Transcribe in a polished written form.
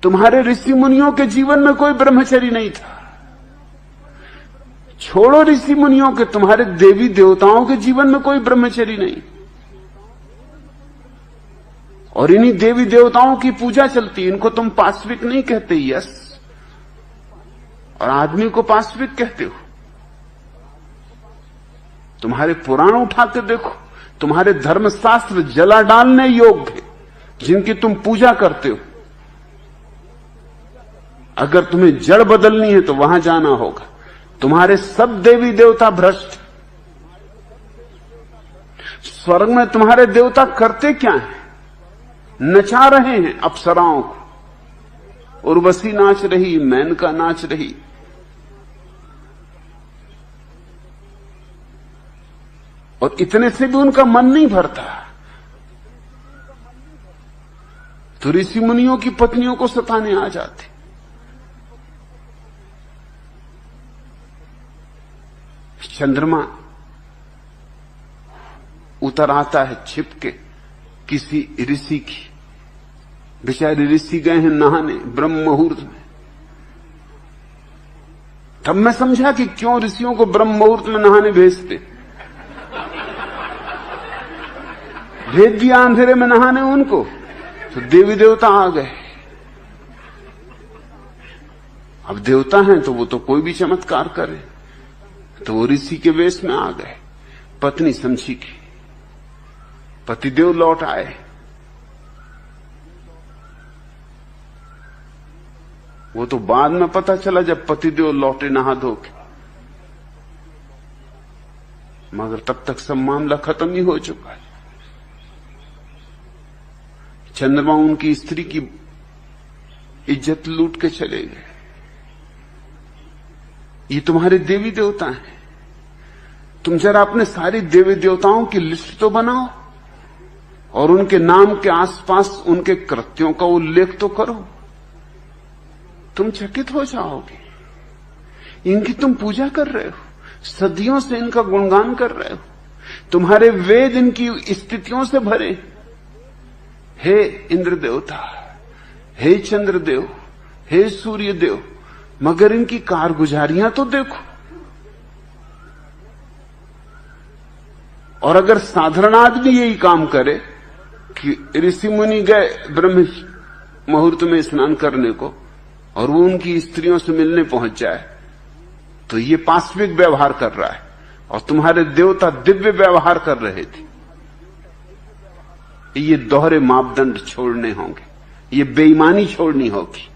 तुम्हारे ऋषि मुनियों के जीवन में कोई ब्रह्मचर्य नहीं था। छोड़ो ऋषि मुनियों के, तुम्हारे देवी देवताओं के जीवन में कोई ब्रह्मचर्य नहीं। और इन्हीं देवी देवताओं की पूजा चलती। इनको तुम पाश्विक नहीं कहते, यस, और आदमी को पाश्विक कहते हो। तुम्हारे पुराण उठा के देखो, तुम्हारे धर्मशास्त्र जला डालने योग्य थे, जिनकी तुम पूजा करते हो। अगर तुम्हें जड़ बदलनी है तो वहां जाना होगा। तुम्हारे सब देवी देवता भ्रष्ट। स्वर्ग में तुम्हारे देवता करते क्या हैं? नचा रहे हैं अप्सराओं को। उर्वशी नाच रही, मेनका नाच रही। और इतने से भी उनका मन नहीं भरता, तो ऋषि मुनियों की पत्नियों को सताने आ जाते। चंद्रमा उतर आता है छिप के किसी ऋषि की। बेचारे ऋषि गए हैं नहाने ब्रह्म मुहूर्त में। तब मैं समझा कि क्यों ऋषियों को ब्रह्म मुहूर्त में नहाने भेजते। भेज दिया अंधेरे में नहाने उनको, तो देवी देवता आ गए। अब देवता हैं तो वो तो कोई भी चमत्कार करे, तो वो ऋषि के वेश में आ गए। पत्नी समझी की, पतिदेव लौट आए। वो तो बाद में पता चला जब पतिदेव लौटे नहा धो के, मगर तब तक सब मामला खत्म ही हो चुका है। चंद्रमा उनकी स्त्री की इज्जत लूट के चले गए। ये तुम्हारे देवी देवता हैं। तुम जरा अपने सारी देवी देवताओं की लिस्ट तो बनाओ और उनके नाम के आसपास उनके कृत्यों का उल्लेख तो करो। तुम चकित हो जाओगे। इनकी तुम पूजा कर रहे हो, सदियों से इनका गुणगान कर रहे हो। तुम्हारे वेद इनकी स्थितियों से भरे। हे इंद्र देवता, हे चंद्रदेव, हे सूर्य देव, मगर इनकी कारगुजारियां तो देखो। और अगर साधारण आदमी यही काम करे कि ऋषि मुनि गए ब्रह्म मुहूर्त में स्नान करने को और वो उनकी स्त्रियों से मिलने पहुंच जाए, तो ये पाश्विक व्यवहार कर रहा है। और तुम्हारे देवता दिव्य व्यवहार कर रहे थे। ये दोहरे मापदंड छोड़ने होंगे, ये बेईमानी छोड़नी होगी।